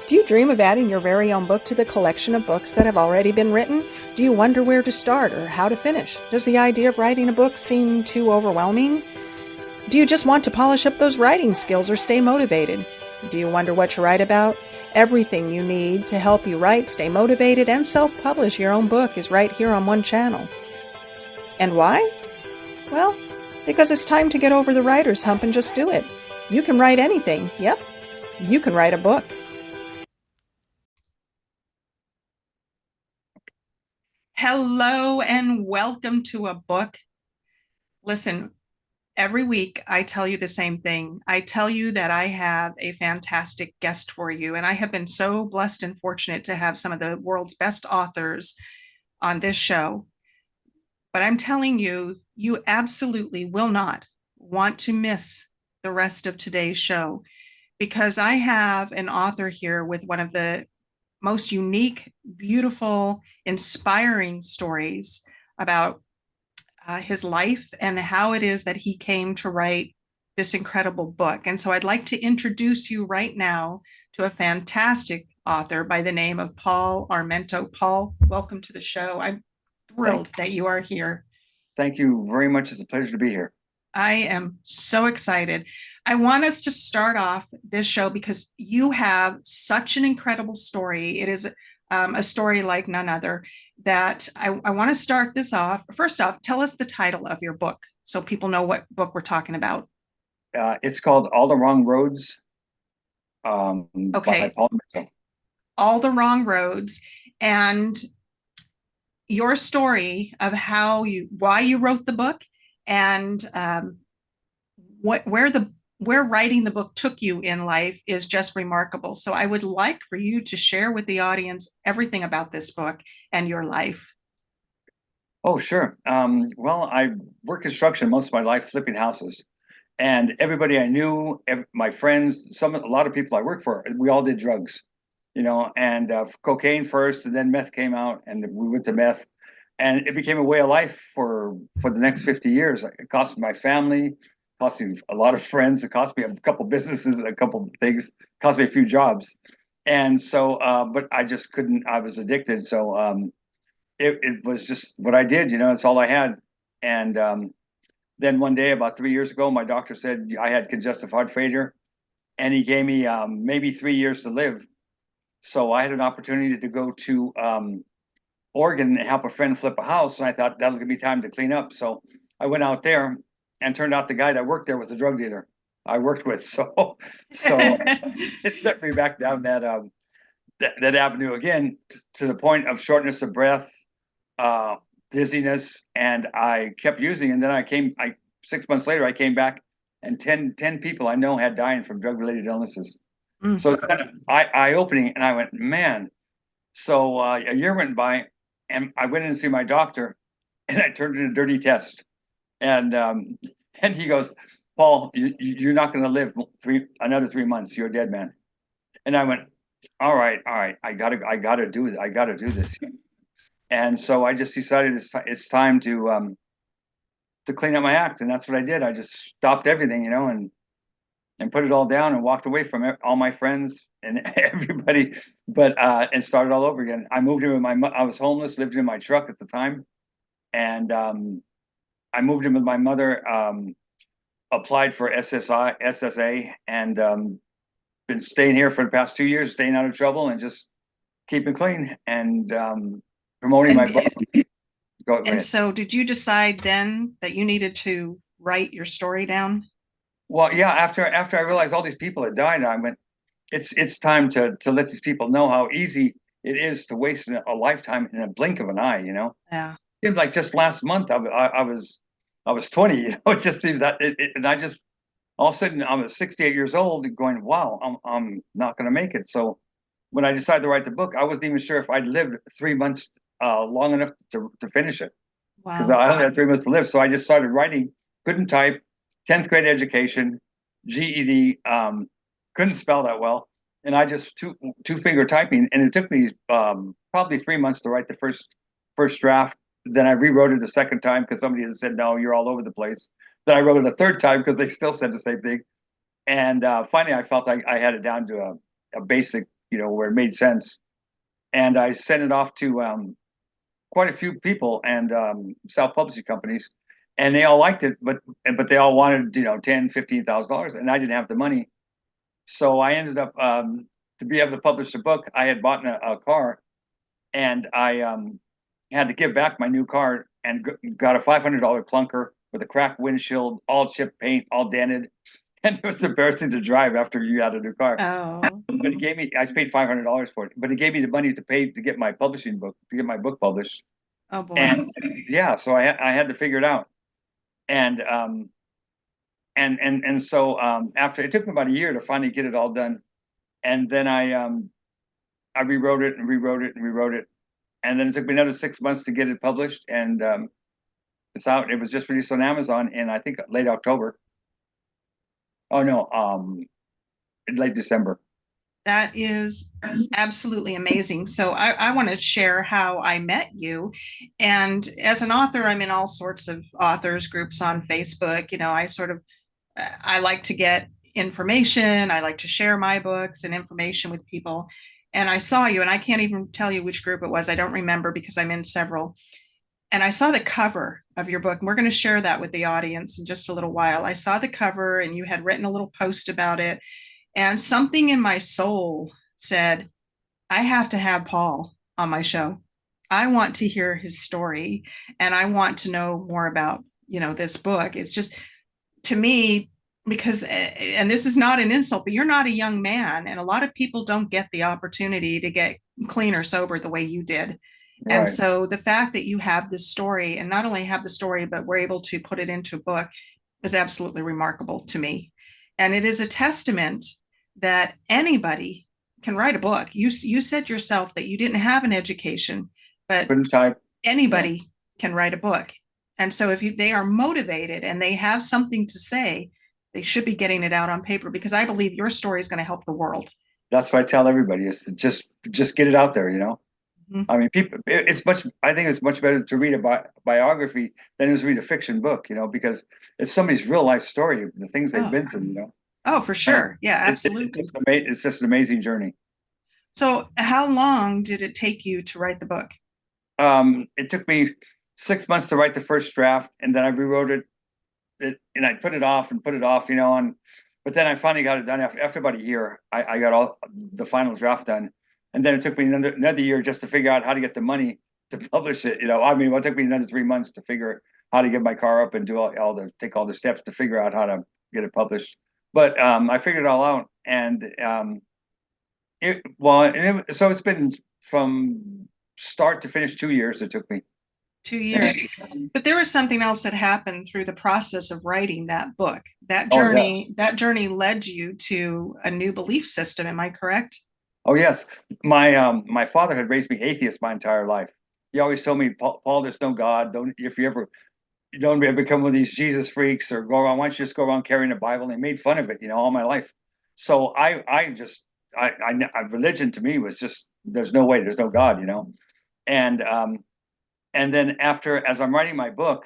Do you dream of adding your very own book to the collection of books that have already been written? Do you wonder where to start or how to finish? Does the idea of writing a book seem too overwhelming? Do you just want to polish up those writing skills or stay motivated? Do you wonder what to write about? Everything you need to help you write, stay motivated, and self-publish your own book is right here on one channel. And why? Well, because it's time to get over the writer's hump and just do it. You can write anything. Yep, you can write a book. Hello and welcome to a book. Listen, every week I tell you the same thing. I tell you that I have a fantastic guest for you, and I have been so blessed and fortunate to have some of the world's best authors on this show. But I'm telling you, you absolutely will not want to miss the rest of today's show, because I have an author here with one of the most unique, beautiful, inspiring stories about his life and how it is that he came to write this incredible book. And so I'd like to introduce you right now to a fantastic author by the name of Paul Armento. Paul, welcome to the show. I'm thrilled that you are here. Thank you very much. It's a pleasure to be here. I am so excited. I want us to start off this show because you have such an incredible story. It is a story like none other that I want to start this off. First off, tell us the title of your book so people know what book we're talking about. It's called All the Wrong Roads Okay. by Paul Armento. All the Wrong Roads, and your story of why you wrote the book and where writing the book took you in life is just remarkable. So I would like for you to share with the audience everything about this book and your life. Oh, sure. Well, I worked construction most of my life, flipping houses, and everybody I knew, my friends, a lot of people I worked for, we all did drugs, and cocaine first, and then meth came out, and we went to meth, and it became a way of life for the next 50 years. It cost my family, cost me a lot of friends, it cost me a couple businesses, a couple things, cost me a few jobs, and so, but I just couldn't. I was addicted, so it was just what I did. It's all I had, and then one day, about 3 years ago, my doctor said I had congestive heart failure, and he gave me maybe 3 years to live. So I had an opportunity to go to Oregon and help a friend flip a house, and I thought that was gonna be time to clean up. So I went out there, and turned out the guy that worked there was a drug dealer I worked with. So it set me back down that avenue again, to the point of shortness of breath, dizziness, and I kept using. And then 6 months later, I came back, and 10 people I know had died from drug related illnesses. Mm. So it's kind of eye opening, and I went, man. So a year went by, and I went in to see my doctor, and I turned in a dirty test, and he goes, Paul, you're not going to live another 3 months. You're a dead man. And I went, all right, I gotta do this. And so I just decided it's time to clean up my act, and that's what I did. I just stopped everything, and put it all down, and walked away from all my friends and everybody, but and started all over again. I moved in with I was homeless, lived in my truck at the time, and I moved in with my mother. Applied for SSA, and been staying here for the past 2 years, staying out of trouble, and just keeping clean, and promoting my book. Go ahead. And so did you decide then that you needed to write your story down? Well, yeah, after I realized all these people had died, I went, it's time to let these people know how easy it is to waste a lifetime in a blink of an eye. Yeah. It seemed like just last month I was 20. It just seems that and I just, all of a sudden, I was 68 years old, going, wow, I'm not going to make it. So when I decided to write the book, I wasn't even sure if I'd lived 3 months long enough to finish it, because Wow. I only had 3 months to live. So I just started writing. Couldn't type, 10th grade education, GED, couldn't spell that well, and I just two finger typing, and it took me probably 3 months to write the first draft. Then I rewrote it the second time because somebody had said, no, you're all over the place. Then I wrote it a third time because they still said the same thing. And finally, I felt I had it down to a basic where it made sense. And I sent it off to quite a few people and self-publishing companies, and they all liked it, but they all wanted, $10,000, $15,000, and I didn't have the money. So I ended up to be able to publish the book. I had bought a car, and I had to give back my new car and got a $500 clunker with a cracked windshield, all chipped paint, all dented, and it was embarrassing to drive after you had a new car. Oh, But it gave me, I paid $500 for it, but it gave me the money to pay to get my publishing book, to get my book published. oh boy. And yeah, so I had to figure it out. And so after it took me about a year to finally get it all done. And then I rewrote it and rewrote it and rewrote it. And then it took me another 6 months to get it published. And it's out. It was just released on Amazon in, I think, late October. Oh no, late December. That is absolutely amazing. So I want to share how I met you. And as an author, I'm in all sorts of authors groups on Facebook. I like to get information. I like to share my books and information with people. And I saw you, and I can't even tell you which group it was. I don't remember because I'm in several. And I saw the cover of your book, and we're going to share that with the audience in just a little while. I saw the cover, and you had written a little post about it. And something in my soul said, I have to have Paul on my show. I want to hear his story, and I want to know more about, this book. It's just, to me, because, and this is not an insult, but you're not a young man, and a lot of people don't get the opportunity to get clean or sober the way you did. And Right. so the fact that you have this story, and not only have the story, but we're able to put it into a book, is absolutely remarkable to me. And it is a testament that anybody can write a book. You said yourself that you didn't have an education, but Couldn't type. Yeah. anybody can write a book. And so if they are motivated and they have something to say, they should be getting it out on paper, because I believe your story is going to help the world. That's what I tell everybody is to just get it out there. Mhm. I mean, people, I think it's much better to read a biography than it is to read a fiction book, because it's somebody's real life story, the things they've Oh, been through. oh, for And sure. Yeah, absolutely. it's just an amazing journey. So how long did it take you to write the book? It took me 6 months to write the first draft, and then I rewrote and I put it off and put it off, but then I finally got it done after about a year. I got all the final draft done, and then it took me another year just to figure out how to get the money to publish it. I mean, it took me another 3 months to figure how to get my car up and do take all the steps to figure out how to get it published. But I figured it all out, and so it's been from start to finish 2 years. It took me. 2 years. But there was something else that happened through the process of writing that book. That Oh yes. journey, that journey led you to a new belief system. Am I correct? Oh yes, my father had raised me atheist my entire life. He always told me, Paul, there's no God. Don't if you ever don't become one of these Jesus freaks or go around. Why don't you just go around carrying a Bible? And they made fun of it, all my life. So religion to me was just there's no way, there's no God. And and then as I'm writing my book,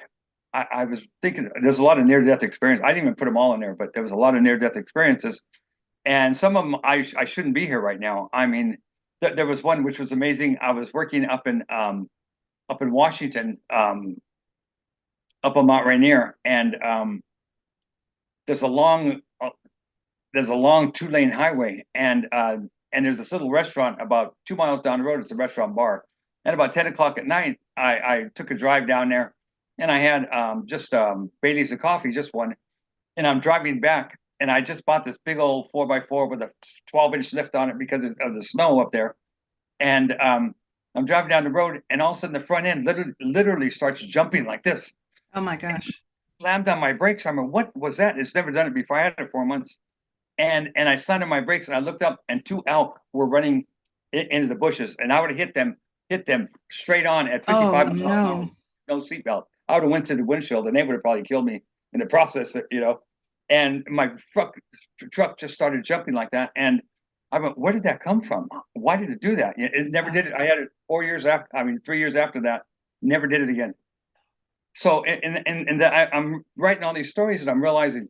I was thinking there's a lot of near death experience. I didn't even put them all in there, but there was a lot of near death experiences, and some of them I shouldn't be here right now. I mean, there was one which was amazing. I was working up in Washington, up on Mount Rainier, and there's a long two-lane highway, and there's this little restaurant about 2 miles down the road. It's a restaurant bar, and about 10 o'clock at night, I took a drive down there, and I had just Bailey's of coffee, just one, and I'm driving back, and I just bought this big old 4x4 with a 12-inch lift on it because of the snow up there, and I'm driving down the road, and all of a sudden the front end literally starts jumping like this. Oh my gosh. Slammed on my brakes. I'm like, what was that? It's never done it before. I had it 4 months, and I slammed on my brakes, and I looked up, and two elk were running into the bushes, and I would have hit them straight on at Oh 55 miles an hour, no. no seatbelt. I would have went to the windshield, and they would have probably killed me in the process. And my truck just started jumping like that, and I went, where did that come from? Why did it do that? It never did it. I had it 4 years after. I mean, 3 years after that, never did it again. So, I'm writing all these stories, and I'm realizing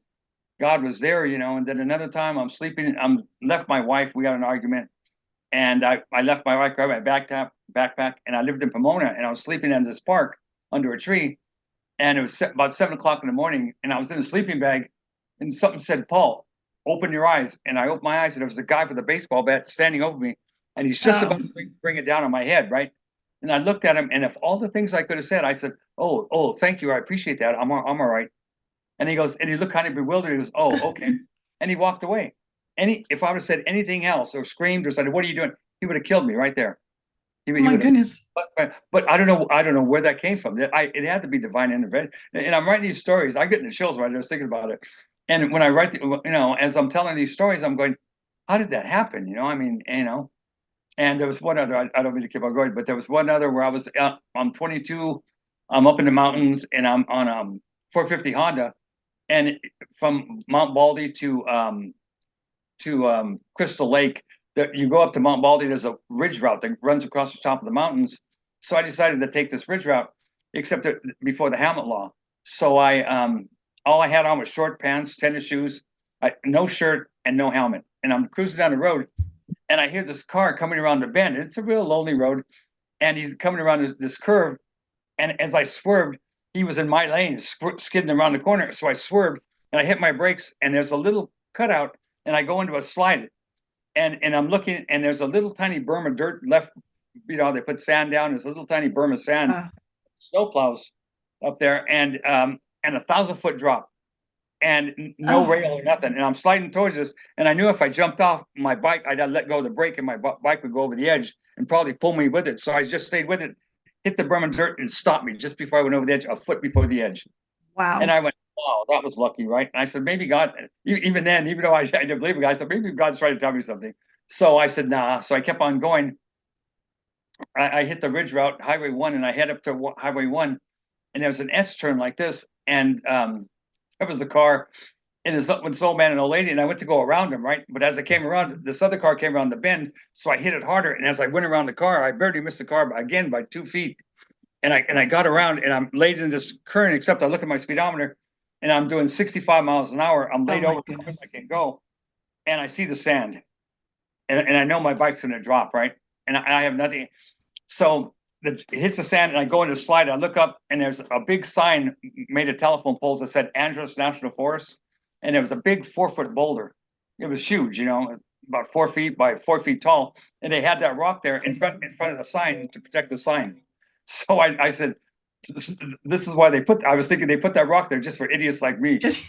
God was there. And then another time I'm sleeping, I'm left my wife. We had an argument, And I left my bike, grabbed my backpack, and I lived in Pomona, and I was sleeping in this park under a tree, and it was about 7 o'clock in the morning, and I was in a sleeping bag, and something said, "Paul, open your eyes." And I opened my eyes, and there was a guy with a baseball bat standing over me, and he's just about Oh, to bring it down on my head, right? And I looked at him, and if all the things I could have said, I said, "Oh, thank you, I appreciate that. I'm all right." And he goes, and he looked kind of bewildered. He goes, "Oh, okay," and he walked away. If I would have said anything else or screamed or said, "What are you doing?" He would have killed me right there. oh He my would have. goodness. But I don't know where that came from. It had to be divine intervention. And I'm writing these stories. I'm getting the chills right. I was thinking about it. And when I write, as I'm telling these stories, I'm going, how did that happen? I mean, And there was one other. I don't mean to keep on going, but there was one other where I'm 22. I'm up in the mountains, and I'm on 450 Honda, and from Mount Baldy to Crystal Lake. That you go up to Mount Baldy, there's a ridge route that runs across the top of the mountains. So I decided to take this ridge route, except before the helmet law. So all I had on was short pants, tennis shoes, no shirt, and no helmet. And I'm cruising down the road, and I hear this car coming around the bend. It's a real lonely road, and he's coming around this curve. And as I swerved, he was in my lane, skidding around the corner. So I swerved, and I hit my brakes, and there's a little cutout, and I go into a slide, and I'm looking, and there's a little tiny berm of dirt left. They put sand down. There's a little tiny berm of sand, Uh, snow plows up there, and 1,000-foot drop, and no oh, rail or nothing. And I'm sliding towards this, and I knew if I jumped off my bike, I'd let go of the brake, and my bike would go over the edge and probably pull me with it. So I just stayed with it, hit the berm of dirt, and stopped me just before I went over the edge, a foot before the edge. And wow. I went, wow, that was lucky, right? And I said, maybe God, even then, even though I didn't believe it, I said, maybe God's trying to tell me something. So I said, nah. So I kept on going. I hit the ridge route, Highway 1, and I head up to Highway 1, and there was an S turn like this. And there was a car, and this old man and old lady, and I went to go around him, right? But as I came around, this other car came around the bend, so I hit it harder. And as I went around the car, I barely missed the car again by 2 feet. And I got around, and I'm laid in this current, except I look at my speedometer, and I'm doing 65 miles an hour. I'm Oh laid my over as quick as I goodness. can go, and I see the sand, and I know my bike's going to drop, right? And I have nothing. So it hits the sand, and I go into the slide. I look up, and there's a big sign made of telephone poles that said Andros National Forest, and there was a big 4-foot boulder. It was huge, about 4 feet by 4 feet tall, and they had that rock there in front of the sign to protect the sign. So I said, this is why I was thinking they put that rock there just for idiots like me. Just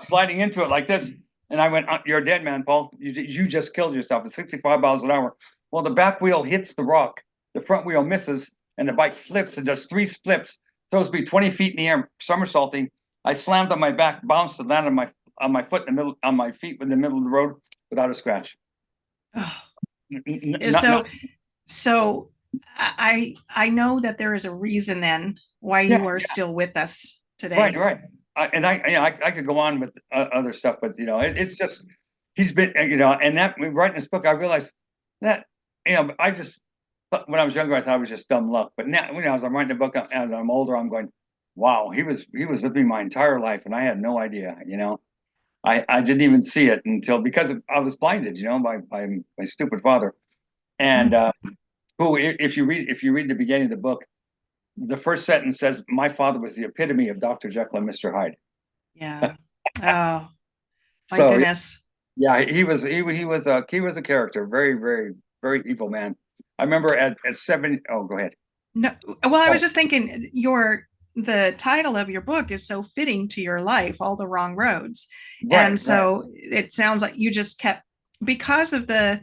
Sliding into it like this. And I went, you're a dead man, Paul. You just killed yourself at 65 miles an hour. Well, the back wheel hits the rock, the front wheel misses, and the bike flips and does 3 flips, throws me 20 feet in the air, somersaulting. I slammed on my back, bounced, and landed on my foot in the middle, on my feet in the middle of the road without a scratch. oh. Not, So so I know that there is a reason then why you yeah, are still with us right, today. right. I could go on with other stuff, but it's just he's been, and that writing this book, I realized that I just when I was younger, I thought it was just dumb luck. But now, as I'm writing the book, as I'm older, I'm going, wow, he was with me my entire life, and I had no idea. I didn't even see it until because I was blinded, by my stupid father. And Mm, who, if you read the beginning of the book, the first sentence says, "My father was the epitome of Dr. Jekyll and Mr. Hyde." yeah. Oh my So goodness. yeah, he was a character, very, very, very evil man. I remember at 7. Oh, go ahead. No, well, I was Oh, just thinking the title of your book is so fitting to your life, All the Wrong Roads. right, And right. so it sounds like you just kept because of the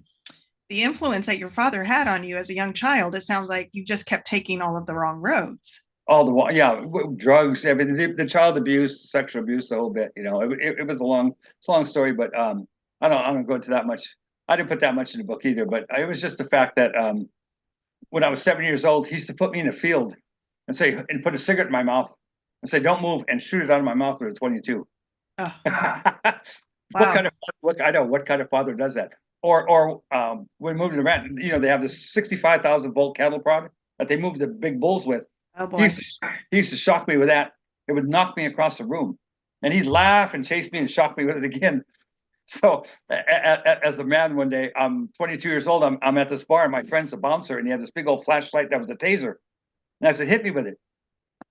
influence that your father had on you as a young child, it sounds like you just kept taking all of the wrong roads. All the while, yeah, drugs, everything, the child abuse, sexual abuse, the whole bit. It was it's a long story, but I don't go into that much. I didn't put that much in the book either, but it was just the fact that when I was 7 years old, he used to put me in a field and put a cigarette in my mouth and say, "Don't move," and shoot it out of my mouth with a 22. Oh, What kind wow. of I know what kind of father does that? Or when moving around, they have this 65,000-volt cattle prod that they move the big bulls with. Oh He boy. used to, he used to shock me with that. It would knock me across the room, and he'd laugh and chase me and shock me with it again. So as a man, one day, I'm 22 years old. I'm at this bar, and my friend's a bouncer, and he had this big old flashlight that was a taser. And I said, "Hit me with it."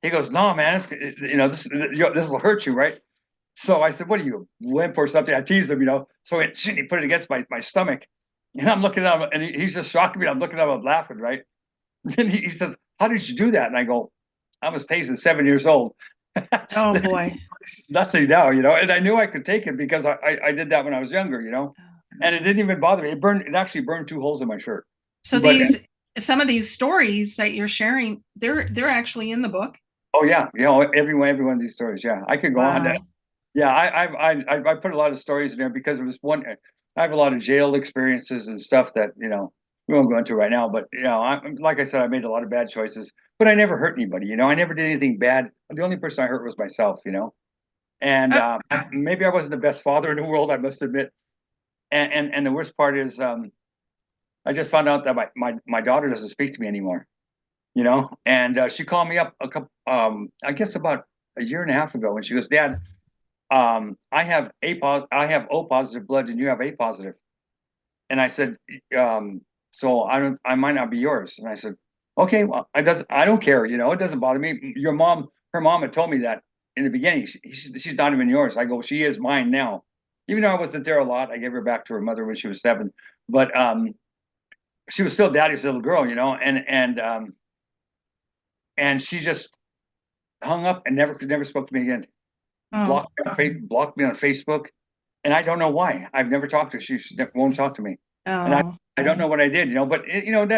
He goes, "No, man, this will hurt you, right?" So I said, "What are you, limp or something?" I teased him, So he put it against my stomach, and I'm looking at him, and he's just shocking me. I'm looking at him, I'm laughing, right? And he says, "How did you do that?" And I go, "I was tased at 7 years old." Oh boy. It's nothing now, And I knew I could take it because I did that when I was younger. And it didn't even bother me. It actually burned 2 holes in my shirt. So But some of these stories that you're sharing, they're actually in the book. oh yeah, every one of these stories. Yeah, I could go on. Wow. Yeah, I put a lot of stories in there because it was one. I have a lot of jail experiences and stuff that we won't go into right now. But like I said, I made a lot of bad choices, but I never hurt anybody. I never did anything bad. The only person I hurt was myself. And Uh, maybe I wasn't the best father in the world, I must admit. And the worst part is, I just found out that my daughter doesn't speak to me anymore. And she called me up I guess about a year and a half ago, and she goes, "Dad, I have O positive blood and you have A positive." And I said, "So I might not be yours." And I said, "Okay, well, I don't care, it doesn't bother me. Her mom had told me that in the beginning. She's not even yours." I go, "She is mine now." Even though I wasn't there a lot, I gave her back to her mother when she was 7. But she was still daddy's little girl, and she just hung up and never spoke to me again. oh, Blocked me on Facebook, and I don't know why. I've never talked to her. She won't talk to me, and oh. I don't know what I did, But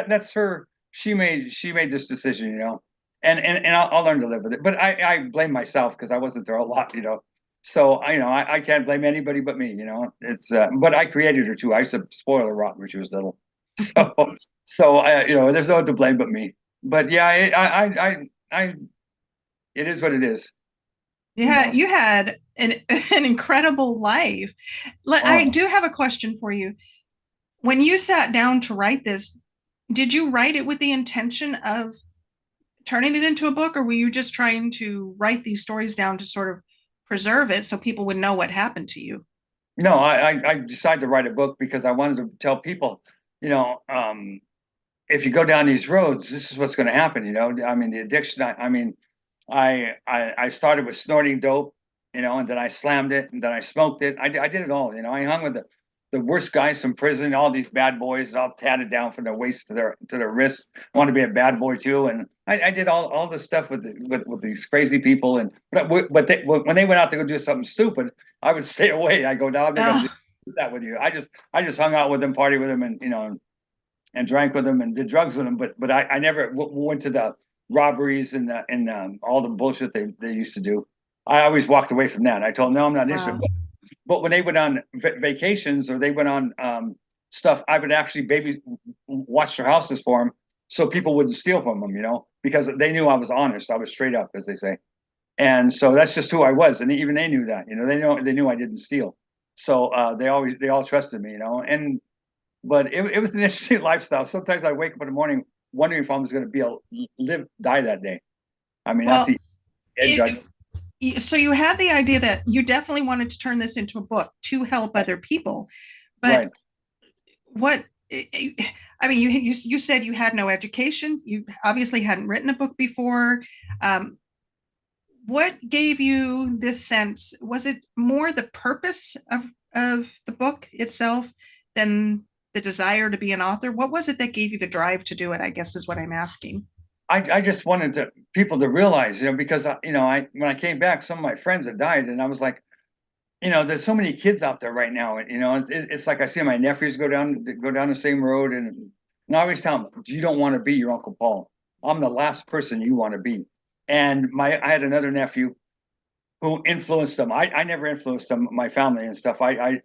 that's her. She made this decision. And I'll learn to live with it. But I blame myself because I wasn't there a lot. So I can't blame anybody but me. It's but I created her too. I used to spoil her rotten when she was little. So so there's no one to blame but me. But yeah, it is what it is. You Yeah, know. you had an incredible life. I Oh, do have a question for you. When you sat down to write this, did you write it with the intention of turning it into a book, or were you just trying to write these stories down to sort of preserve it so people would know what happened to you? no, I decided to write a book because I wanted to tell people, you know, um, if you go down these roads, this is what's going to happen. I mean, the addiction. I mean, I started with snorting dope, and then I slammed it, and then I smoked it. I did it all. I hung with the worst guys from prison, all these bad boys, all tatted down from their waist to their wrists. I wanted to be a bad boy too, and I did all this stuff with these crazy people. And when they went out to go do something stupid, I would stay away. I go, "No, I'm not going to Oh, do that with you." I just hung out with them, party with them, and drank with them and did drugs with them. But I never went to the robberies and all the bullshit they used to do. I always walked away from that. I told them, "No, I'm not interested." wow. But when they went on vacations or they went on stuff, I would actually watch their houses for them so people wouldn't steal from them, because they knew I was honest. I was straight up, as they say. And so that's just who I was. And even they knew that, they knew I didn't steal. So they all trusted me. But it was an interesting lifestyle. Sometimes I wake up in the morning wondering if I was going to die that day. I mean, that's Well, the edge. so you had the idea that you definitely wanted to turn this into a book to help other people, but Right. what I mean, you said you had no education. You obviously hadn't written a book before. Um, what gave you this sense? Was it more the purpose of the book itself than the desire to be an author? What was it that gave you the drive to do it? I guess is what I'm asking. I just wanted people to realize, because when I came back, some of my friends had died, and I was like, there's so many kids out there right now, and it's like I see my nephews go down the same road, and I always tell them, you don't want to be your Uncle Paul. I'm the last person you want to be. And I had another nephew who influenced them. I never influenced them, my family and stuff. I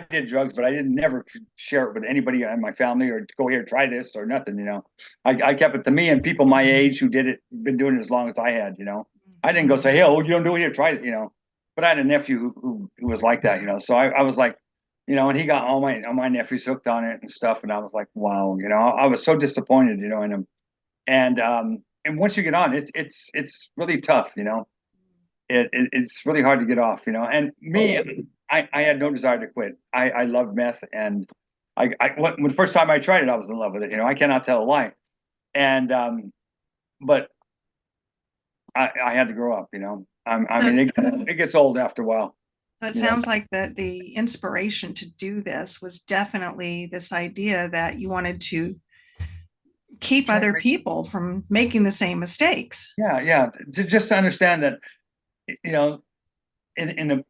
did drugs, but I didn't never share it with anybody in my family or go here, try this or nothing. I kept it to me and people my age who been doing it as long as I had. I didn't go say, "Hey, oh, you don't do it here, try it." But I had a nephew who was like that. So I was like, and he got all my nephews hooked on it and stuff. And I was like, wow, I was so disappointed, in him. And once you get on, it's really tough. It's really hard to get off. And me, I had no desire to quit. I loved meth, and when the first time I tried it, I was in love with it. I cannot tell a lie. And but I had to grow up. I So, mean, it gets old after a while. so it You know, sounds like the inspiration to do this was definitely this idea that you wanted to keep other people from making the same mistakes. yeah, yeah. Just to understand that, you know, in the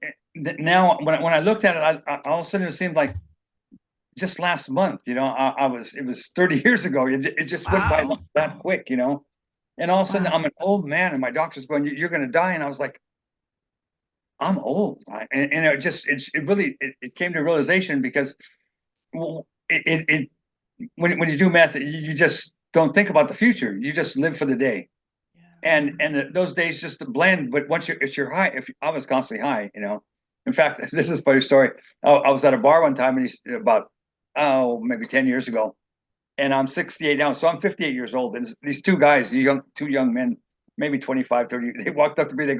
now when I looked at it, all of a sudden it seemed like just last month. It was 30 years ago. It just went by Wow. that quick. And all of a sudden Wow. I'm an old man, and my doctor's going, "You're going to die," and I was like, "I'm old," and it really it came to realization because well, when you do meth, you just don't think about the future. You just live for the day, Yeah. those days just blend. But once you're high, if I was constantly high. In fact, this is a funny story. I was at a bar one time, and he's about maybe 10 years ago, and I'm 68 now, so I'm 58 years old. And these two guys, two young men, maybe 25, 30, they walked up to me. They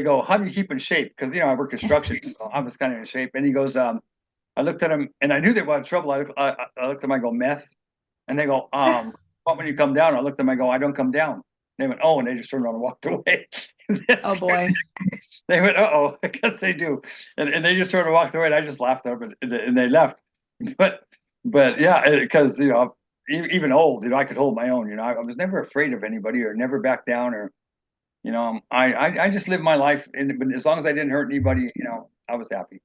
go, "How do you keep in shape?" Because I work construction, so I was kind of in shape. And he goes, I looked at him, and I knew they were in trouble. I looked at him, I go, "Meth," and they go, "What when you come down?" I looked at them, I go, "I don't come down." They went, "Oh," and they just turned around and walked away. Oh boy. They went, "Uh-oh," I guess they do, and they just sort of walked away. And I just laughed at them, and they left. But yeah, because even old, I could hold my own. I was never afraid of anybody or never back down or I just lived my life, but as long as I didn't hurt anybody, I was happy.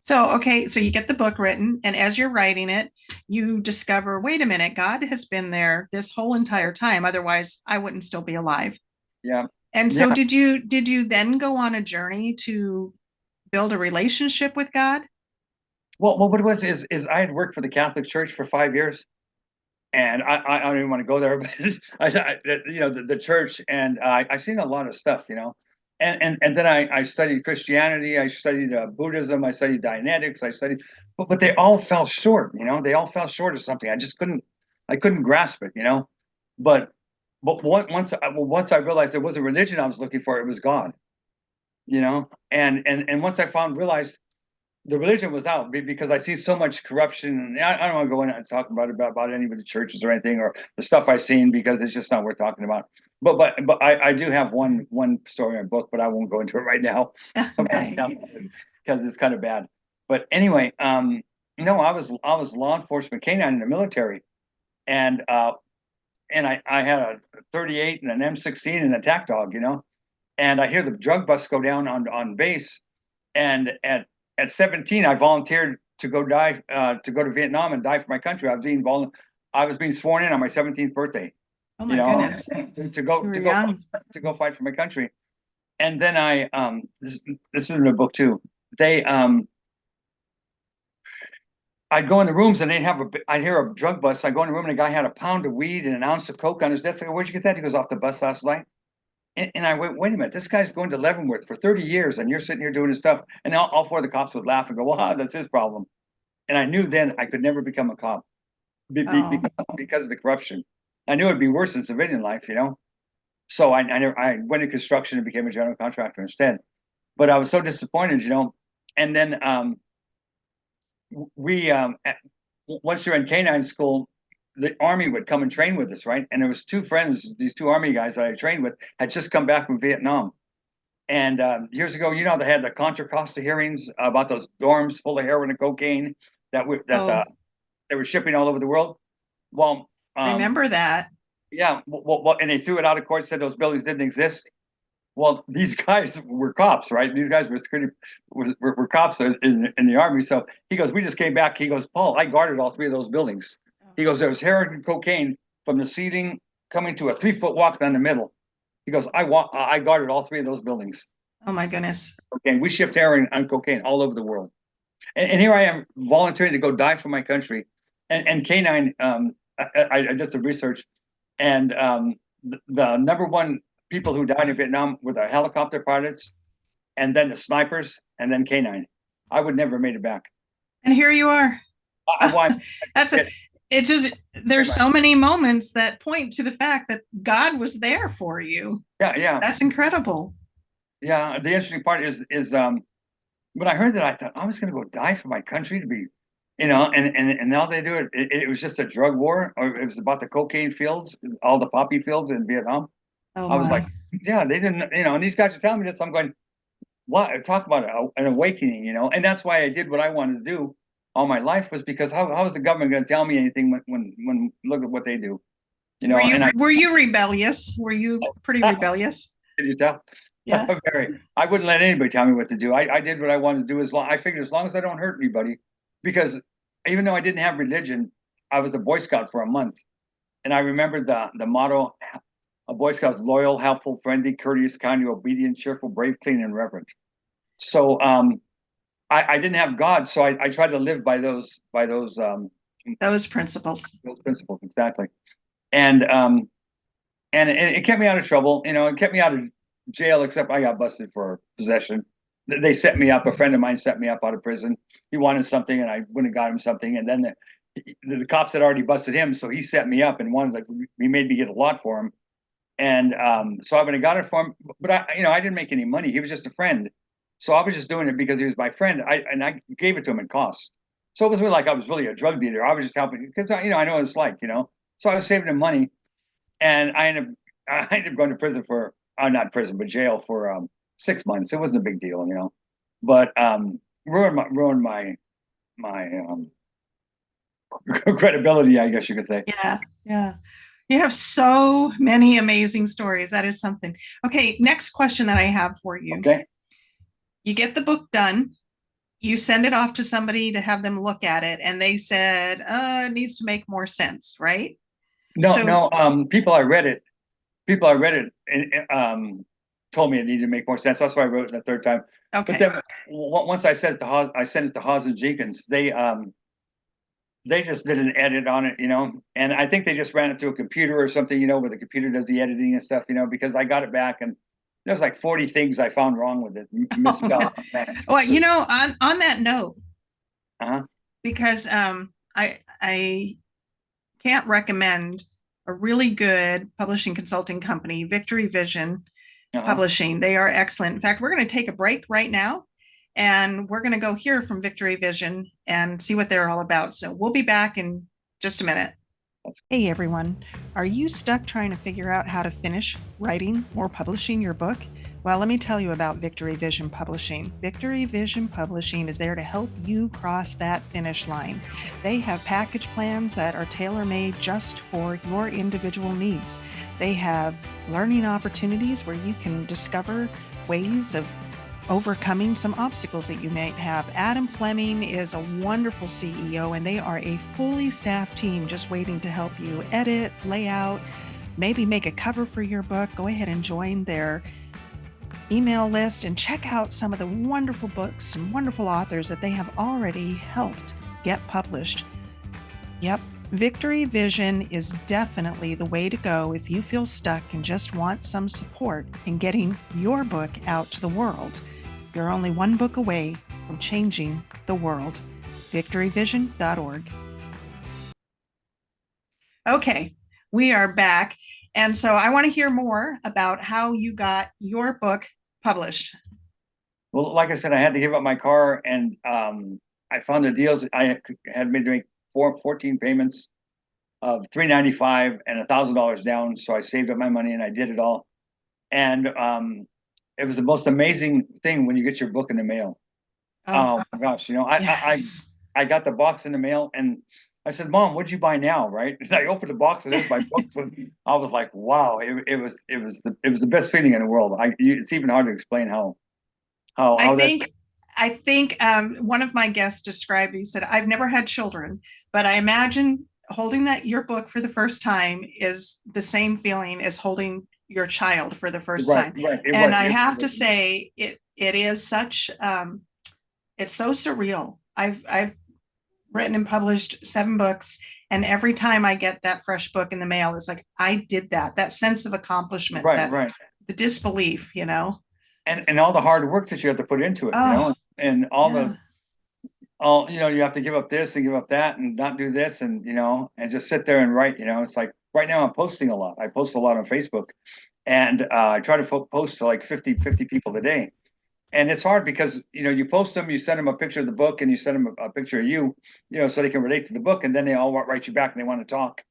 So, okay, so you get the book written, and as you're writing it, you discover, wait a minute, God has been there this whole entire time. Otherwise, I wouldn't still be alive. Yeah, And yeah. so did you then go on a journey to build a relationship with God? Well, what it was is I had worked for the Catholic Church for 5 years, and I don't even want to go there, but the church, and I seen a lot of stuff, and then I studied Christianity, I studied Buddhism, I studied Dianetics, but they all fell short, they all fell short of something. I couldn't grasp it, but once I realized there was a religion I was looking for, it was God, and once I realized the religion was out because I see so much corruption. And I don't want to go in and talk about any of the churches or anything or the stuff I've seen because it's just not worth talking about. But I do have one story in a book, but I won't go into it right now Okay. because it's kind of bad. But anyway, no, I was law enforcement canine in the military, and I had a 38 and an M16 and an attack dog, and I hear the drug bus go down on base, and at 17, I volunteered to go to Vietnam and die for my country. I was being sworn in on my 17th birthday, Oh you my know, goodness. to go You were to go young. to go fight for my country. And then this is in the book too. They I'd go in the rooms and I'd hear a drug bust. I go in the room and a guy had a pound of weed and an ounce of coke on his desk. I go, "Where'd you get that?" He goes, "Off the bus last night." And I went, "Wait a minute, this guy's going to Leavenworth for 30 years and you're sitting here doing his stuff." And all four of the cops would laugh and go, "Well, that's his problem." And I knew then I could never become a cop Oh, because of the corruption. I knew it'd be worse in civilian life, So I went to construction and became a general contractor instead. But I was so disappointed. And then we once you're in canine school, the army would come and train with us, right? And there was two friends, these two army guys that I trained with, had just come back from Vietnam. And years ago, they had the Contra Costa hearings about those dorms full of heroin and cocaine oh, they were shipping all over the world. Well, remember that. yeah, and they threw it out of court, said those buildings didn't exist. Well, these guys were cops, right? These guys were security, were cops in the army. So he goes, "We just came back." He goes, "Paul, I guarded all three of those buildings." He goes, "There was heroin and cocaine from the ceiling coming to a 3-foot walk down the middle." He goes, I guarded all three of those buildings." Oh my goodness. Okay, we shipped heroin and cocaine all over the world. And here I am volunteering to go die for my country. And canine, I just did research, and the number one people who died in Vietnam were the helicopter pilots, and then the snipers, and then canine. I would never have made it back. And here you are. Why? That's a, it just there's so many moments that point to the fact that God was there for you. Yeah, yeah, That's incredible. yeah. The interesting part is when I heard that, I thought I was going to go die for my country to be, and now they do it. It was just a drug war, or it was about the cocaine fields, all the poppy fields in Vietnam. Oh I was like, my. yeah, they didn't, and these guys are telling me this. I'm going, what? Talk about an awakening, and that's why I did what I wanted to do all my life was because how is the government going to tell me anything when look at what they do, and Were you rebellious? Were you pretty I rebellious? Can you tell? Yeah. Very. I wouldn't let anybody tell me what to do. I did what I wanted to do I figured as long as I don't hurt anybody, because even though I didn't have religion, I was a Boy Scout for a month. And I remembered the motto, a Boy Scout is loyal, helpful, friendly, courteous, kind, obedient, cheerful, brave, clean, and reverent. So I didn't have God, so I tried to live Those principles. those principles exactly. And it kept me out of trouble. It kept me out of jail, except I got busted for possession. They set me up. A friend of mine set me up out of prison. He wanted something, and I went and got him something. And then the cops had already busted him, so he set me up and wanted, like, he made me get a lot for him. And so I went and got it for him. But I didn't make any money. He was just a friend, so I was just doing it because he was my friend. I gave it to him at cost. So it was really like I was really a drug dealer. I was just helping because I know what it's like. So I was saving him money, and I ended up going to prison for not prison but jail for 6 months. It wasn't a big deal. But ruined my credibility, I guess you could say. Yeah. Yeah. You have so many amazing stories. That is something. Okay, next question that I have for you. Okay. You get the book done, you send it off to somebody to have them look at it, and they said, it needs to make more sense, right? No, So, no. People I read it and told me it needed to make more sense. That's why I wrote it the third time. But okay. then once I sent it to Hawes and Jenkins. They just did an edit on it. And I think they just ran it through a computer or something, where the computer does the editing and stuff, because I got it back and there's like 40 things I found wrong with it, Oh, misspelled. no. Well, on that note, Uh-huh. because I can't recommend a really good publishing consulting company, Victory Vision Uh-huh. Publishing. They are excellent. In fact, we're going to take a break right now and we're going to go hear from Victory Vision and see what they're all about. So we'll be back in just a minute. Hey everyone, are you stuck trying to figure out how to finish writing or publishing your book? Well, let me tell you about Victory Vision Publishing. Victory Vision Publishing is there to help you cross that finish line. They have package plans that are tailor-made just for your individual needs. They have learning opportunities where you can discover ways of overcoming some obstacles that you might have. Adam Fleming is a wonderful CEO, and they are a fully staffed team just waiting to help you edit, lay out, maybe make a cover for your book. Go ahead and join their email list and check out some of the wonderful books and wonderful authors that they have already helped get published. Yep, Victory Vision is definitely the way to go if you feel stuck and just want some support in getting your book out to the world. You're only one book away from changing the world. victoryvision.org. Okay, we are back. And so I want to hear more about how you got your book published. Well, like I said, I had to give up my car, and I found the deals. I had been doing 14 payments of $395 and $1,000 down. So I saved up my money and I did it all. And it was the most amazing thing when you get your book in the mail. Oh my gosh, yes. I got the box in the mail and I said, "Mom, what'd you buy now?" Right? And I opened the box and there's my books, and I was like, "Wow!" It was the best feeling in the world. It's even hard to explain I how that. think I think one of my guests described, he said, I've never had children, but I imagine holding that your book for the first time is the same feeling as holding your child for the first Right, time. right. It And was. I have to say it is such it's so surreal. I've written and published 7 books, and every time I get that fresh book in the mail, it's like I did that sense of accomplishment, Right, that right. the disbelief. And all the hard work that you have to put into it, Oh, and yeah. you have to give up this and give up that and not do this, and just sit there and write. It's like right now I'm posting a lot. I post a lot on Facebook, and I try to post to like 50 people a day. And it's hard because you post them, you send them a picture of the book, and you send them a picture of you, so they can relate to the book, and then they all write you back and they want to talk.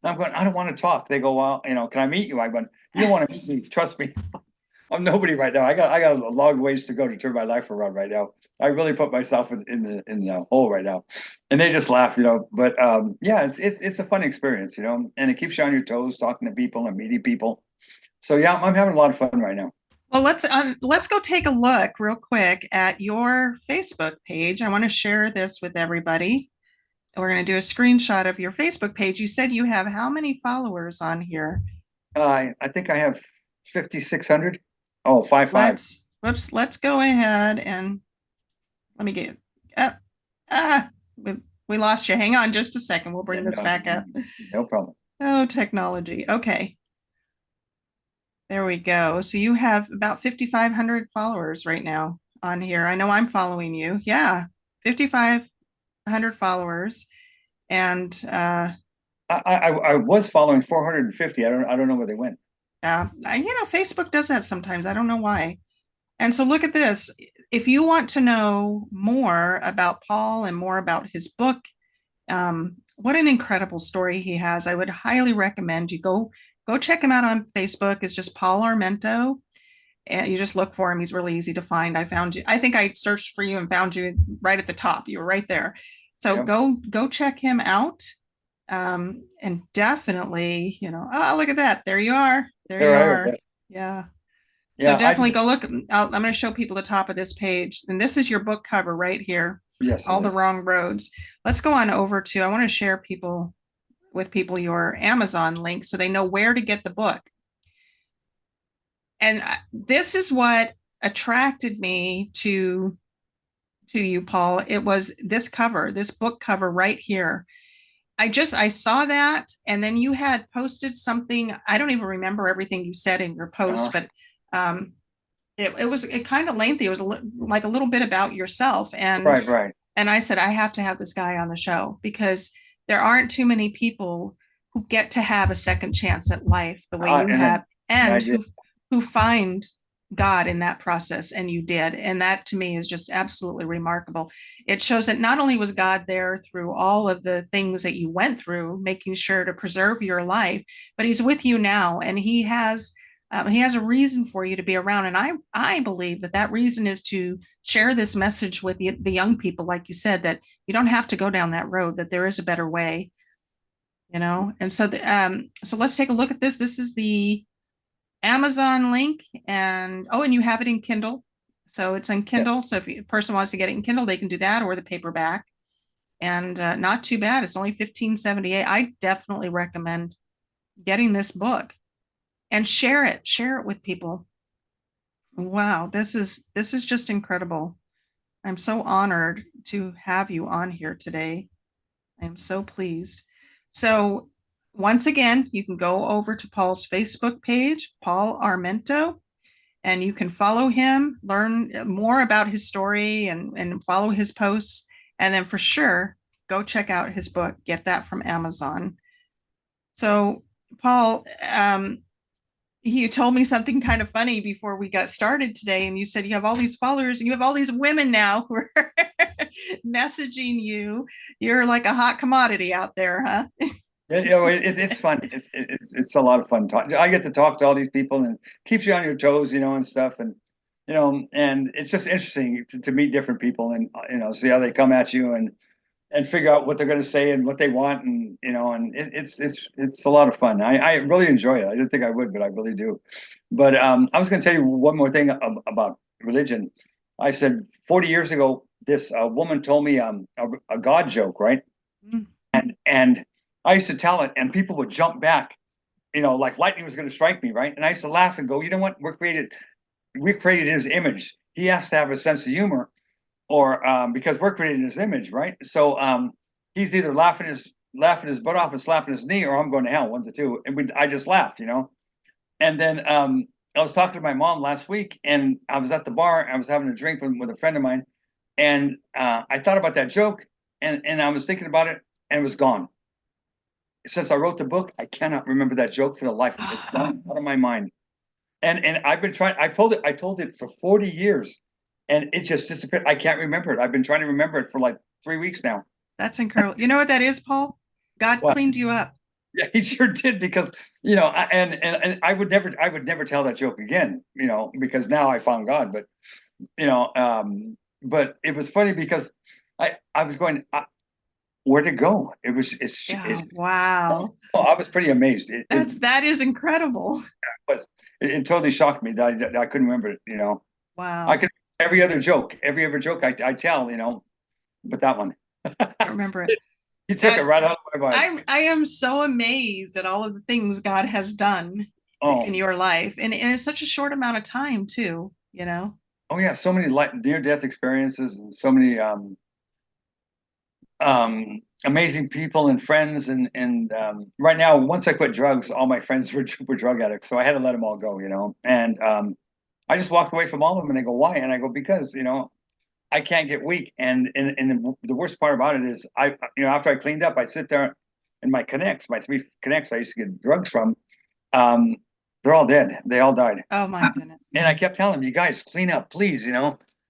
And I'm going, I don't want to talk. They go, well, can I meet you? I went, you don't want to meet me. Trust me. I'm nobody right now. I got a long ways to go to turn my life around right now. I really put myself in the hole right now, and they just laugh, But yeah, it's a fun experience, and it keeps you on your toes, talking to people and meeting people. So yeah, I'm having a lot of fun right now. Well, let's go take a look real quick at your Facebook page. I want to share this with everybody. We're going to do a screenshot of your Facebook page. You said you have how many followers on here? I think I have 5,600. Oh, 55. Let's go ahead and let me get up. Ah, we lost you. Hang on just a second. We'll Yeah, bring this back up. no problem. Oh, technology. Okay. There we go. So you have about 5,500 followers right now on here. I know I'm following you. Yeah, 5,500 followers. And I was following 450. I don't know where they went. Facebook does that sometimes. I don't know why. And so look at this. If you want to know more about Paul and more about his book, what an incredible story he has. I would highly recommend you go check him out on Facebook. It's just Paul Armento. And you just look for him. He's really easy to find. I found you. I think I searched for you and found you right at the top. You were right there. So Yeah, go check him out. And definitely, oh, look at that. There you are. There you there I are. are. Yeah. So Yeah, definitely go look. I'm going to show people the top of this page. And this is your book cover right here. yes, it All the is. Wrong Roads. Let's go on over to, I want to share with people your Amazon link so they know where to get the book. And this is what attracted me to you, Paul. It was this cover, this book cover right here. I saw that, and then you had posted something. I don't even remember everything you said in your post, Uh-huh. but um, it was kind of lengthy. It was like a little bit about yourself, Right, right. and I said I have to have this guy on the show because there aren't too many people who get to have a second chance at life the way you And I, have, and I and did. who find God in that process, and you did, and that to me is just absolutely remarkable. It shows that not only was God there through all of the things that you went through, making sure to preserve your life, but He's with you now, and He has a reason for you to be around, and I believe that reason is to share this message with the young people, like you said, that you don't have to go down that road, that there is a better way, And so let's take a look at this. This is the Amazon link, and you have it in Kindle, so it's in Yeah. Kindle. So if a person wants to get it in Kindle, they can do that, or the paperback, and not too bad. It's only 15.78. I definitely recommend getting this book and share it with people. Wow, this is just incredible. I'm so honored to have you on here today. I am so pleased. So, once again, you can go over to Paul's Facebook page, Paul Armento, and you can follow him, learn more about his story, and follow his posts. And then for sure, go check out his book. Get that from Amazon. So, Paul, you told me something kind of funny before we got started today, and you said you have all these followers and you have all these women now who are messaging you. You're like a hot commodity out there, huh? It's fun. It's a lot of fun. I get to talk to all these people and keeps you on your toes, and stuff. And it's just interesting to meet different people and see how they come at you and figure out what they're going to say and what they want, and it's a lot of fun. I really enjoy it. I didn't think I would, but I really do. But I was going to tell you one more thing about religion. I said 40 years ago, this woman told me a God joke, right? Mm. And I used to tell it, and people would jump back, like lightning was going to strike me, right? And I used to laugh and go, you know what? We're created in His image. He has to have a sense of humor, or because we're created in His image, right? So he's either laughing his butt off and slapping his knee, or I'm going to hell, one to two. And I just laughed. And then I was talking to my mom last week, and I was at the bar. I was having a drink with a friend of mine, and I thought about that joke, and I was thinking about it, and it was gone. Since I wrote the book, I cannot remember that joke for the life of me. It's gone out of my mind. And I've been trying. I told it for 40 years, and it just disappeared. I can't remember it. I've been trying to remember it for like 3 weeks now. That's incredible. You know what that is, Paul? God What? cleaned you up. Yeah, he sure did because and I would never tell that joke again, because now I found God. But but it was funny because I was going, where'd it go? Yeah, wow. Oh, I was pretty amazed. That is incredible. Was it totally shocked me that I couldn't remember it. I Wow. could every other joke I tell, but that one, I remember it. he took it That's right out of my mind. I am so amazed at all of the things God has done in Oh, your life. And it's such a short amount of time too, you know? oh yeah, so many near death experiences and so many amazing people and friends right now, once I quit drugs, all my friends were drug addicts, so I had to let them all go, and I just walked away from all of them, and they go, why? And I go, because I can't get weak. And the worst part about it is after I cleaned up, I sit there and my three connects I used to get drugs from, um they're all dead. They all died. Oh my goodness. And I kept telling them, you guys clean up, please,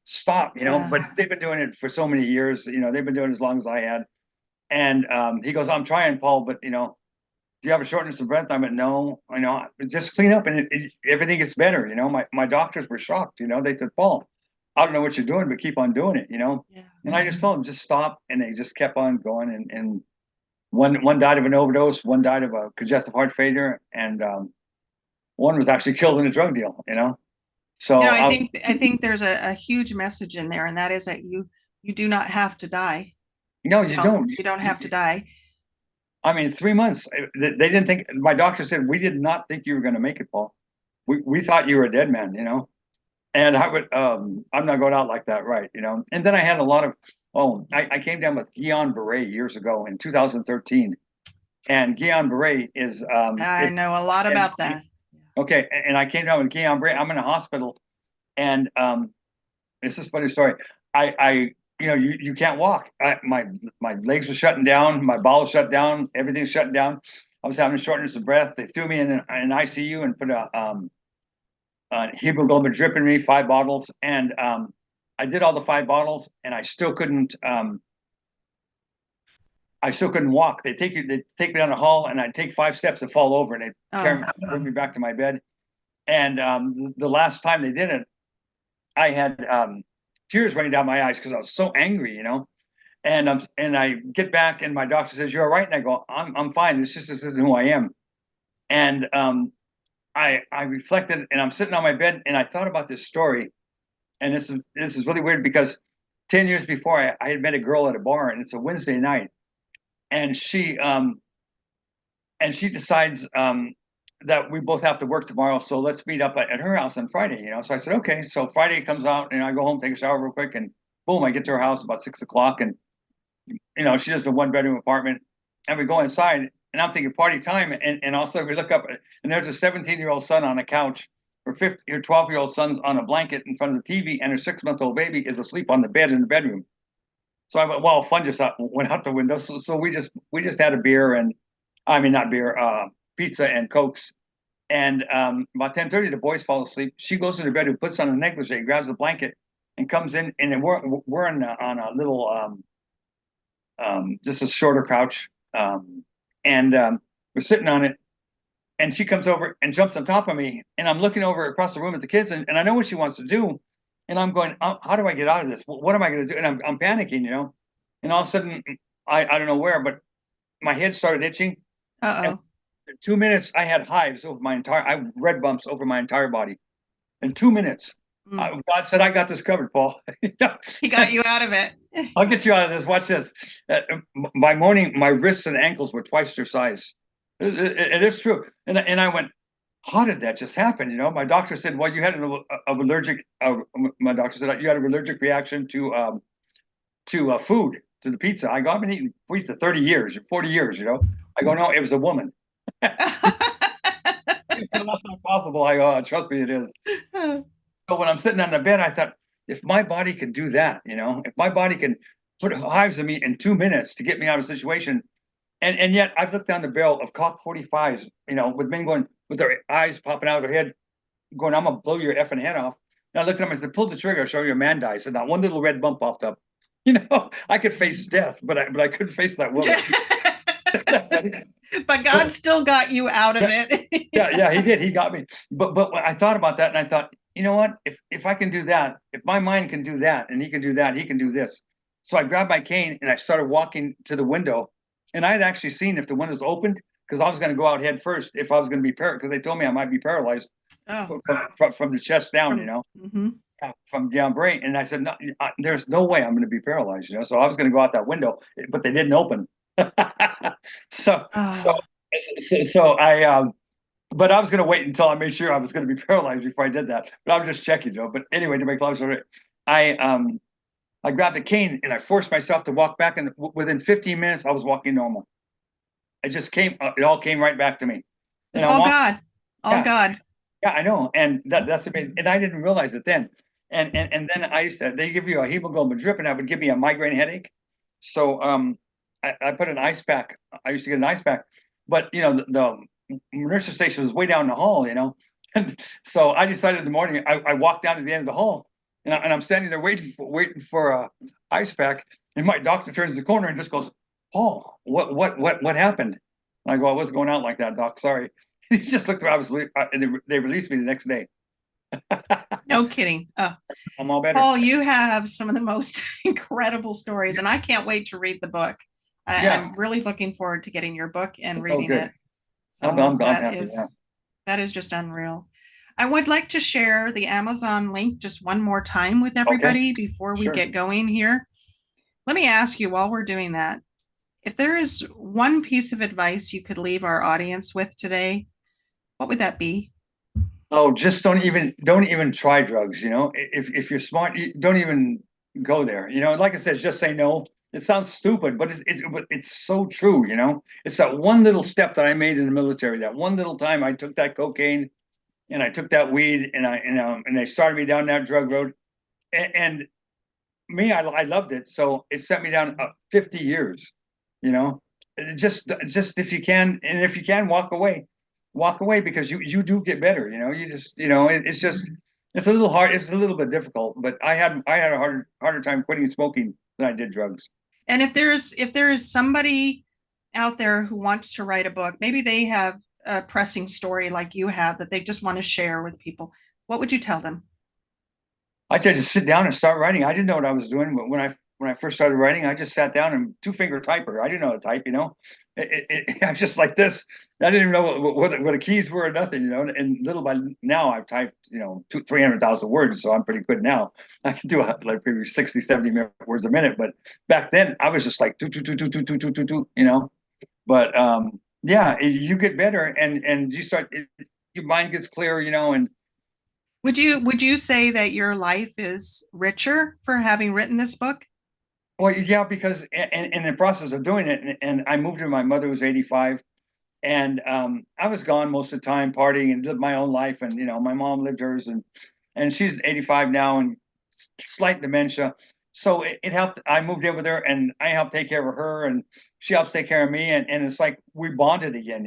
stop, Yeah. but they've been doing it for so many years, they've been doing it as long as I had. And he goes, I'm trying, Paul, but do you have a shortness of breath? I went, no, just clean up, and everything gets better. My doctors were shocked. They said, Paul, I don't know what you're doing, but keep on doing it. Yeah. And I just told them, just stop, and they just kept on going. And one died of an overdose, one died of a congestive heart failure, and one was actually killed in a drug deal. So I think there's a huge message in there, and that is that you do not have to die. no, You you don't don't. you don't have to die. I mean, 3 months. They didn't think. My doctor said, we did not think you were going to make it, Paul. We thought you were a dead man. And I'm not going out like that, right? And then I had a lot of, I came down with Guillain-Barré years ago in 2013, and Guillain-Barré is I know a lot and about that. okay, and I came down with Guillain-Barré. I'm in a hospital, and it's this funny story. I you can't walk. My legs were shutting down, my bowels shut down, everything's shutting down. I was having shortness of breath. They threw me in an ICU and put a hemoglobin drip in me, 5 bottles, and I did all the 5 bottles, and I still couldn't walk. They take me down the hall, and I'd take 5 steps and fall over, and they Oh, bring me back to my bed. And the last time they did it, I had tears running down my eyes because I was so angry. And I get back, and my doctor says, "You're all right," and I go, "I'm fine. This isn't who I am." And I reflected, and I'm sitting on my bed, and I thought about this story, and this is really weird because 10 years before I had met a girl at a bar, and it's a Wednesday night, and she decides that we both have to work tomorrow, so let's meet up at her house on Friday. So I said, okay. So Friday comes out, and I go home, take a shower real quick, and boom, I get to her house about 6 o'clock, and she has a 1 bedroom apartment, and we go inside, and I'm thinking party time, and all of a sudden we look up, and there's a 17-year-old son on a couch, her 12-year-old son's on a blanket in front of the TV, and her 6-month-old baby is asleep on the bed in the bedroom. So I went, well, fun just went out the window. So we just had a beer, and I mean not beer, pizza and cokes. And about 10:30, the boys fall asleep. She goes to the bedroom, puts on a negligee, grabs a blanket, and comes in. And then we're on a little just a shorter couch, and we're sitting on it. And she comes over and jumps on top of me, and I'm looking over across the room at the kids, and I know what she wants to do, and I'm going, how do I get out of this? What am I going to do? And I'm panicking. And all of a sudden, I don't know where, but my head started itching. And uh-oh. in 2 minutes, I had hives over I red bumps over my entire body. In 2 minutes, Mm. God said, I got this covered, Paul. He got you out of it. I'll get you out of this. Watch this. By morning, my wrists and ankles were twice their size. It is true. And I went, how did that just happen? My doctor said, well, you had an allergic. My doctor said you had an allergic reaction to food, to the pizza. I go, I've been eating pizza 30 years, 40 years. I go, no, it was a woman. That's not possible. I go, trust me, it is. So when I'm sitting on the bed, I thought, if my body can do that, if my body can put hives in me in 2 minutes to get me out of a situation, and yet I've looked down the barrel of Cock 45s, with men going with their eyes popping out of their head, going, I'm gonna blow your effing head off. And I looked at him, I said, pull the trigger, I'll show you a man dies. And not one little red bump popped up. I could face death, but I couldn't face that woman. But God But still got you out of yeah, it. yeah, he did. He got me. But I thought about that and I thought, you know what? If I can do that, if my mind can do that and he can do that, he can do this. So I grabbed my cane and I started walking to the window. And I had actually seen if the windows opened, because I was going to go out head first if I was going to be paralyzed, because they told me I might be paralyzed Oh, from the chest down, mhm. from down brain. And I said, no, there's no way I'm going to be paralyzed, So I was going to go out that window, but they didn't open. so, so, Oh, so but I was going to wait until I made sure I was going to be paralyzed before I did that. But I was just checking, But anyway, to make long story, I grabbed a cane and I forced myself to walk back, and within 15 minutes, I was walking normal. It just came, it all came right back to me. And it's I'm all walking, God. All yeah, God. yeah, I know, and that's amazing. And I didn't realize it then. And then they give you a hemoglobin drip, and that would give me a migraine headache. So I put an ice pack. I used to get an ice pack, but the nurse's station was way down the hall, And so I decided in the morning I walked down to the end of the hall, and I'm standing there waiting for a ice pack, and my doctor turns the corner and just goes, "Paul, what happened?" And I go, "I wasn't going out like that, doc. Sorry." He just looked around, and they released me the next day. No kidding. Oh, I'm all better. Paul, you have some of the most incredible stories, and I can't wait to read the book. Yeah. I'm really looking forward to getting your book and Oh, reading good. it. So I'm happy. Yeah. that is just unreal. I would like to share the Amazon link just one more time with Okay. everybody before we Sure. get going here. Let me ask you while we're doing that, if there is one piece of advice you could leave our audience with today, what would that be? Oh, just don't even try drugs. If you're smart, don't even go there. Like I said, just say no. It sounds stupid, but it's so true. It's that one little step that I made in the military. That one little time I took that cocaine and I took that weed and they started me down that drug road. And me, I loved it. So it set me down 50 years. You know, just if you can, and if you can, walk away because you do get better. It's just it's a little hard. It's a little bit difficult, but I had a harder time quitting smoking than I did drugs. And if there is somebody out there who wants to write a book, maybe they have a pressing story like you have that they just want to share with people, what would you tell them? I tried to sit down and start writing. I didn't know what I was doing, but when I first started writing, I just sat down and two-finger typer. I didn't know how to type. I'm just like this. I didn't even know what the keys were or nothing. And little by now, I've typed 300,000 words, so I'm pretty good now. I can do like maybe 60, 70 words a minute. But back then, I was just like do. But yeah, you get better and you start. Your mind gets clearer, and Would you say that your life is richer for having written this book? well, yeah, because in the process of doing it, and I moved to my mother was 85, and I was gone most of the time partying and lived my own life, and my mom lived hers, and she's 85 now and slight dementia, so it helped. I moved in with her, and I helped take care of her, and she helps take care of me, and it's like we bonded again,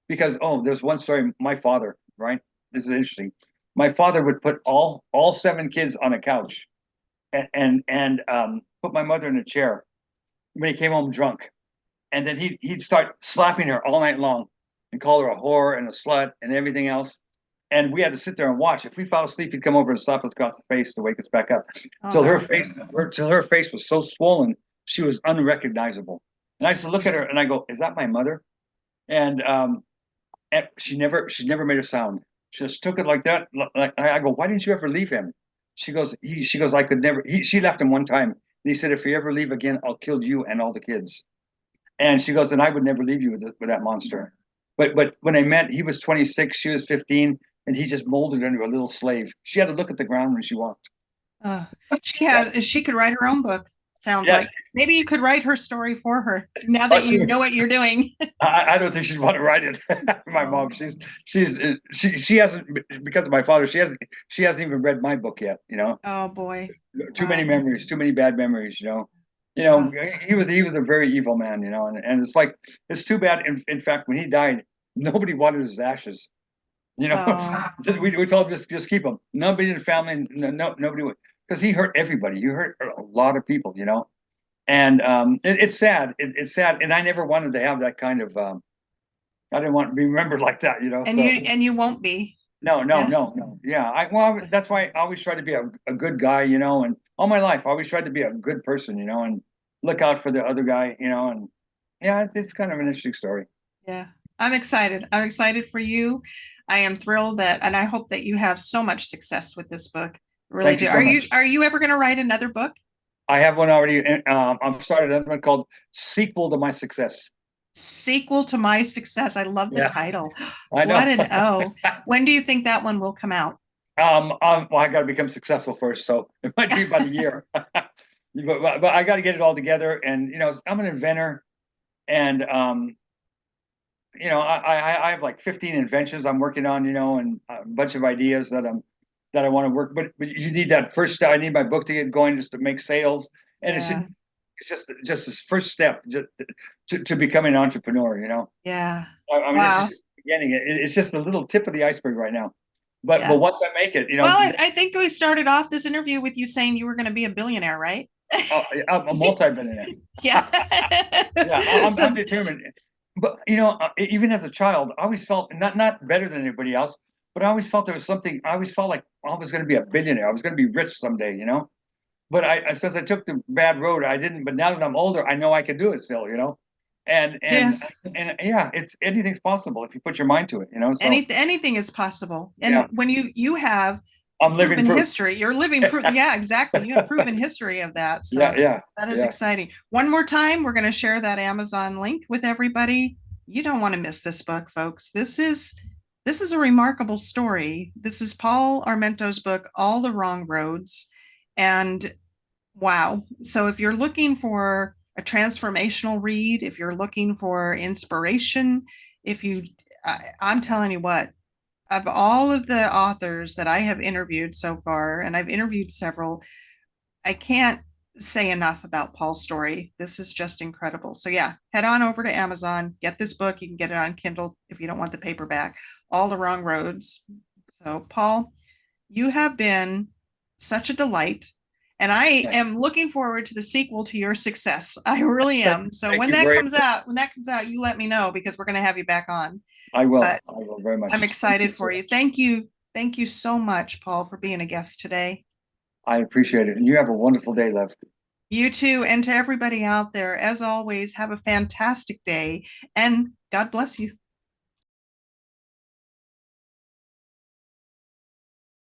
because there's one story. My father, right? This is interesting. My father would put all seven kids on a couch and put my mother in a chair when he came home drunk, and then he'd start slapping her all night long and call her a whore and a slut and everything else. And we had to sit there and watch. If we fell asleep, he'd come over and slap us across the face to wake us back up. Oh Till her no. face, till her face was so swollen, she was unrecognizable. And I used to look at her and I go, "Is that my mother?" And and she never made a sound. She just took it like that. Like I go, "Why didn't you ever leave him?" She goes, "I could never." She left him one time, and he said, "If you ever leave again, I'll kill you and all the kids." And she goes, "And I would never leave you with that monster." But when I met, he was 26, she was 15, and he just molded her into a little slave. She had to look at the ground when she walked. Uh, Yeah, she could write her own book. Sounds yes, like maybe you could write her story for her now that plus, you know what you're doing. I don't think she'd want to write it. My mom, Oh, she hasn't, because of my father. She hasn't even read my book yet. oh boy. Too many Wow. memories, too many bad memories. Oh, He was a very evil man. And it's like it's too bad. In fact, when he died, nobody wanted his ashes. You know, Oh, we told him just keep him. Nobody in the family, nobody would, because he hurt everybody. He hurt a lot of people, you know. And it's sad. It's sad, and I never wanted to have that kind of. I didn't want to be remembered like that, you know. and So you won't be. no, no, Yeah. no, no. Yeah, that's why I always tried to be a good guy, you know, and all my life I always tried to be a good person, you know, and look out for the other guy, you know, and yeah, it's kind of an interesting story. Yeah. I'm excited. I'm excited for you. I am thrilled that, and I hope that you have so much success with this book. Really Thank you do. so much. Are you ever going to write another book? I have one already. I'm started another one called "Sequel to My Success." Sequel to My Success. I love the Yeah, title. I What know. an O. When do you think that one will come out? Well, I got to become successful first, so it might be about a year. But I got to get it all together, and you know, I'm an inventor, and you know, I have like 15 inventions I'm working on, you know, and a bunch of ideas that I want to work. But you need that first step. I need my book to get going just to make sales, and Yeah. it's just this first step to becoming an entrepreneur. You know, Yeah. I mean, this is Wow. just the beginning. It's just the little tip of the iceberg right now. But Yeah. once I make it, you know, Well, I think we started off this interview with you saying you were going to be a billionaire, right? I'm a multi-billionaire. Yeah. Yeah, I'm So, determined. But you know, even as a child, I always felt not better than anybody else, but I always felt there was something. I always felt like I was going to be a billionaire. I was going to be rich someday, you know. But since I took the bad road, I didn't. But now that I'm older, I know I can do it still, you know. And yeah, and and yeah, it's anything's possible if you put your mind to it, you know. So anything is possible. yeah, And when you have I'm living proven proof. history, you're living proof. Yeah, exactly. You have proven history of that. Yeah, So yeah, that is yeah. exciting. One more time, we're going to share that Amazon link with everybody. You don't want to miss this book, folks. This is a remarkable story. This is Paul Armento's book, All the Wrong Roads. And wow. So if you're looking for a transformational read, if you're looking for inspiration, if you, I'm telling you what, of all of the authors that I have interviewed so far, and I've interviewed several, I can't say enough about Paul's story. This is just incredible. So yeah, head on over to Amazon, get this book. You can get it on Kindle if you don't want the paperback. All the Wrong Roads. So Paul, you have been such a delight. And I Thank am looking forward to the sequel to your success. I really am. So thank you very much. when that comes out, you let me know because we're going to have you back on. I will. But I will very I'm much. Thank you excited so for you. much. Thank you. Thank you so much, Paul, for being a guest today. I appreciate it. And you have a wonderful day, Lev. You too. And to everybody out there, as always, have a fantastic day and God bless you.